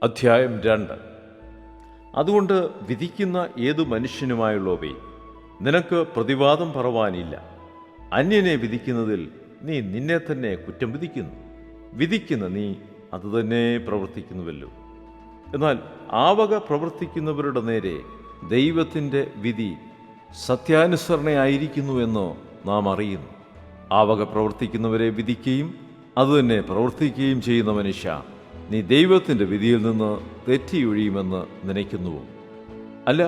അധ്യായം 2. അതുകൊണ്ട് വിധിക്കുന്ന ഏതു മനുഷ്യനുമായുള്ളവേ, നിനക്ക് പ്രതിവാദം പറവാനില്ല. അന്യനെ വിധിക്കുന്നതിൽ നീ നിന്നെ തന്നെ കുറ്റം വിധിക്കുന്നു. വിധിക്കുന്ന നീ അതുതന്നെ പ്രവർത്തിക്കുന്നുവല്ലോ. എന്നാൽ ആവക പ്രവർത്തിക്കുന്നവരുടെ നേരെ ദൈവത്തിൻ്റെ വിധി സത്യാനുസരണയായിരിക്കുന്നുവെന്ന് നാം അറിയുന്നു. ആവക പ്രവർത്തിക്കുന്നവരെ വിധിക്കുകയും അതുതന്നെ പ്രവർത്തിക്കുകയും ചെയ്യുന്ന മനുഷ്യ, നീ ദൈവത്തിൻ്റെ വിധിയിൽ നിന്ന് തെറ്റിയൊഴിയുമെന്ന് നനയ്ക്കുന്നുവോ? അല്ല,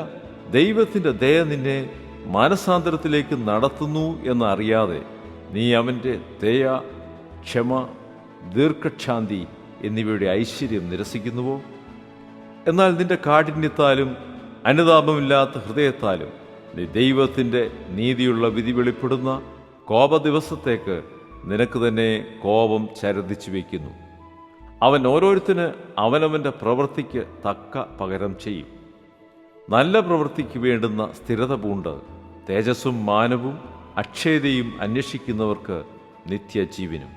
ദൈവത്തിൻ്റെ ദയ നിന്നെ മാനസാന്തരത്തിലേക്ക് നടത്തുന്നു എന്നറിയാതെ നീ അവൻ്റെ ദയ, ക്ഷമ, ദീർഘക്ഷാന്തി എന്നിവയുടെ ഐശ്വര്യം നിരസിക്കുന്നുവോ? എന്നാൽ നിന്റെ കാഠിന്യത്താലും അനുതാപമില്ലാത്ത ഹൃദയത്താലും നീ ദൈവത്തിൻ്റെ നീതിയുള്ള വിധി വെളിപ്പെടുന്ന കോപദിവസത്തേക്ക് നിനക്ക് തന്നെ കോപം ചരദിച്ചു വയ്ക്കുന്നു. അവൻ ഓരോരുത്തന് അവനവൻ്റെ പ്രവൃത്തിക്ക് തക്ക പകരം ചെയ്യും. നല്ല പ്രവൃത്തിക്ക് വേണ്ടുന്ന സ്ഥിരത പൂണ്ട് തേജസ്സും മാനവും അക്ഷയതയും അന്വേഷിക്കുന്നവർക്ക് നിത്യജീവനും,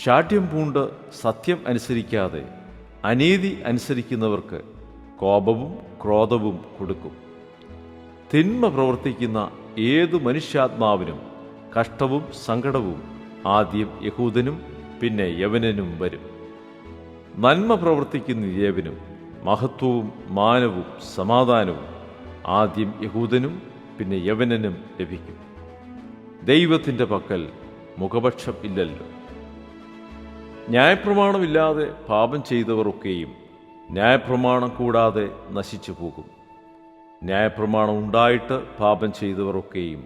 ശാഠ്യം പൂണ്ട് സത്യം അനുസരിക്കാതെ അനീതി അനുസരിക്കുന്നവർക്ക് കോപവും ക്രോധവും കൊടുക്കും. തിന്മ പ്രവർത്തിക്കുന്ന ഏതു മനുഷ്യാത്മാവിനും കഷ്ടവും സങ്കടവും ആദ്യം യഹൂദനും പിന്നെ യവനനും വരും. നന്മ പ്രവർത്തിക്കുന്ന ഏവനും മഹത്വവും മാനവും സമാധാനവും ആദ്യം യഹൂദനും പിന്നെ യവനനും ലഭിക്കും. ദൈവത്തിൻ്റെ പക്കൽ മുഖപക്ഷം ഇല്ലല്ലോ. ന്യായപ്രമാണമില്ലാതെ പാപം ചെയ്തവർ ഒക്കെയും ന്യായപ്രമാണം കൂടാതെ നശിച്ചു പോകും. ന്യായപ്രമാണം ഉണ്ടായിട്ട് പാപം ചെയ്തവർ ഒക്കെയും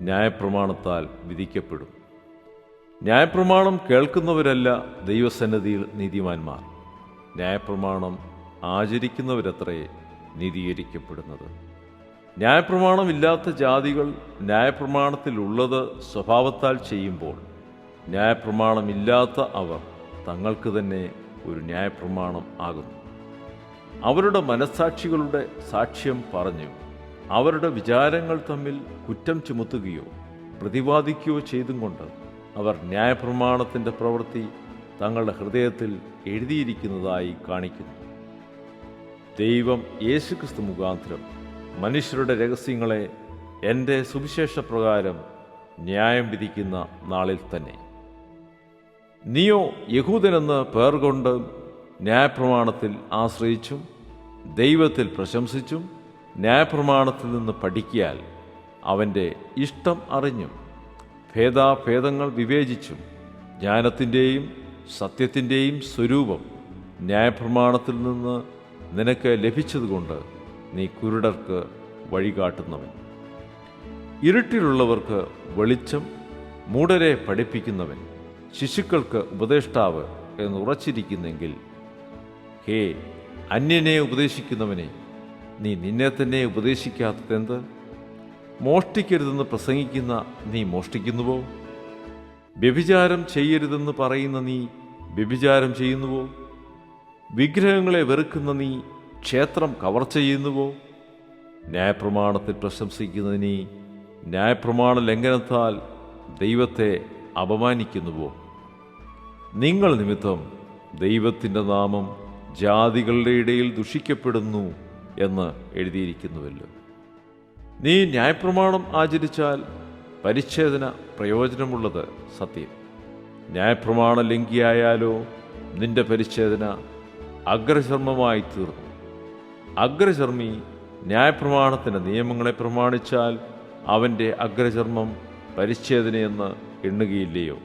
ന്യായപ്രമാണത്താൽ വിധിക്കപ്പെടും. ന്യായപ്രമാണം കേൾക്കുന്നവരല്ല ദൈവസന്നിധിയിൽ നീതിമാന്മാർ, ന്യായപ്രമാണം ആചരിക്കുന്നവരത്രേ നീതീകരിക്കപ്പെടുന്നത്. ന്യായപ്രമാണമില്ലാത്ത ജാതികൾ ന്യായപ്രമാണത്തിലുള്ളത് സ്വഭാവത്താൽ ചെയ്യുമ്പോൾ ന്യായപ്രമാണമില്ലാത്ത അവർ തങ്ങൾക്ക് തന്നെ ഒരു ന്യായപ്രമാണം ആകുന്നു. അവരുടെ മനസ്സാക്ഷികളുടെ സാക്ഷ്യം പറഞ്ഞു അവരുടെ വിചാരങ്ങൾ തമ്മിൽ കുറ്റം ചുമത്തുകയോ പ്രതിവാദിക്കുകയോ ചെയ്തും കൊണ്ട് അവർ ന്യായപ്രമാണത്തിൻ്റെ പ്രവൃത്തി തങ്ങളുടെ ഹൃദയത്തിൽ എഴുതിയിരിക്കുന്നതായി കാണിക്കുന്നു. ദൈവം യേശുക്രിസ്തു മുഖാന്തരം മനുഷ്യരുടെ രഹസ്യങ്ങളെ എൻ്റെ സുവിശേഷപ്രകാരം ന്യായം വിധിക്കുന്ന നാളിൽ തന്നെ. നീയോ യഹൂദനെന്ന് പേർ കൊണ്ട് ന്യായപ്രമാണത്തിൽ ആശ്രയിച്ചും ദൈവത്തിൽ പ്രശംസിച്ചും ന്യായപ്രമാണത്തിൽ നിന്ന് പഠിക്കിയാൽ അവൻ്റെ ഇഷ്ടം അറിഞ്ഞും ഭേദാഭേദങ്ങൾ വിവേചിച്ചും ജ്ഞാനത്തിൻ്റെയും സത്യത്തിൻ്റെയും സ്വരൂപം ന്യായപ്രമാണത്തിൽ നിന്ന് നിനക്ക് ലഭിച്ചതുകൊണ്ട് നീ കുരുടർക്ക് വഴികാട്ടുന്നവൻ, ഇരുട്ടിലുള്ളവർക്ക് വെളിച്ചം, മൂഢരെ പഠിപ്പിക്കുന്നവൻ, ശിശുക്കൾക്ക് ഉപദേഷ്ടാവ് എന്ന് ഉറച്ചിരിക്കുന്നെങ്കിൽ, ഹേ അന്യനെ ഉപദേശിക്കുന്നവനെ, നീ നിന്നെ തന്നെ ഉപദേശിക്കാത്തതെന്ത്? മോഷ്ടിക്കരുതെന്ന് പ്രസംഗിക്കുന്ന നീ മോഷ്ടിക്കുന്നുവോ? വ്യഭിചാരം ചെയ്യരുതെന്ന് പറയുന്ന നീ വ്യഭിചാരം ചെയ്യുന്നുവോ? വിഗ്രഹങ്ങളെ വെറുക്കുന്ന നീ ക്ഷേത്രം കവർച്ച ചെയ്യുന്നുവോ? ന്യായപ്രമാണത്തിൽ പ്രശംസിക്കുന്ന നീ ന്യായപ്രമാണ ലംഘനത്താൽ ദൈവത്തെ അപമാനിക്കുന്നുവോ? നിങ്ങൾ നിമിത്തം ദൈവത്തിൻ്റെ നാമം ജാതികളുടെ ഇടയിൽ ദുഷിക്കപ്പെടുന്നു എന്ന് എഴുതിയിരിക്കുന്നുവല്ലോ. നീ ന്യായപ്രമാണം ആചരിച്ചാൽ പരിച്ഛേദന പ്രയോജനമുള്ളത് സത്യം. ന്യായപ്രമാണ ലംഘിയായാലോ നിന്റെ പരിച്ഛേദന അഗ്രചർമ്മമായി തീർന്നു. അഗ്രചർമ്മി ന്യായപ്രമാണത്തിൻ്റെ നിയമങ്ങളെ പ്രമാണിച്ചാൽ അവൻ്റെ അഗ്രചർമ്മം പരിച്ഛേദനയെന്ന് എണ്ണുകയില്ലയോ?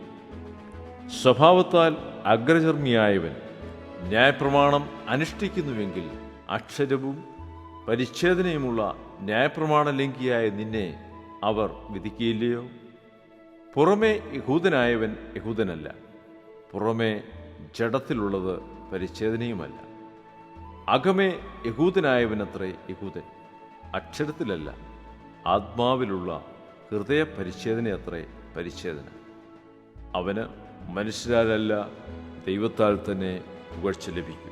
സ്വഭാവത്താൽ അഗ്രചർമ്മിയായവൻ ന്യായപ്രമാണം അനുഷ്ഠിക്കുന്നുവെങ്കിൽ അക്ഷരവും പരിച്ഛേദനയുമുള്ള ന്യായപ്രമാണ ലംഘിയായ നിന്നെ അവർ വിധിക്കുകയില്ലയോ? പുറമേ യഹൂദനായവൻ യഹൂദനല്ല, പുറമേ ജഡത്തിലുള്ളത് പരിച്ഛേദനയുമല്ല. അകമേ യഹൂദനായവനത്രേ യഹൂദൻ, അക്ഷരത്തിലല്ല ആത്മാവിലുള്ള ഹൃദയ പരിച്ഛേദനയത്രേ പരിച്ഛേദന. അവന് മനുഷ്യരാലല്ല ദൈവത്താൽ തന്നെ പുകഴ്ച ലഭിക്കും.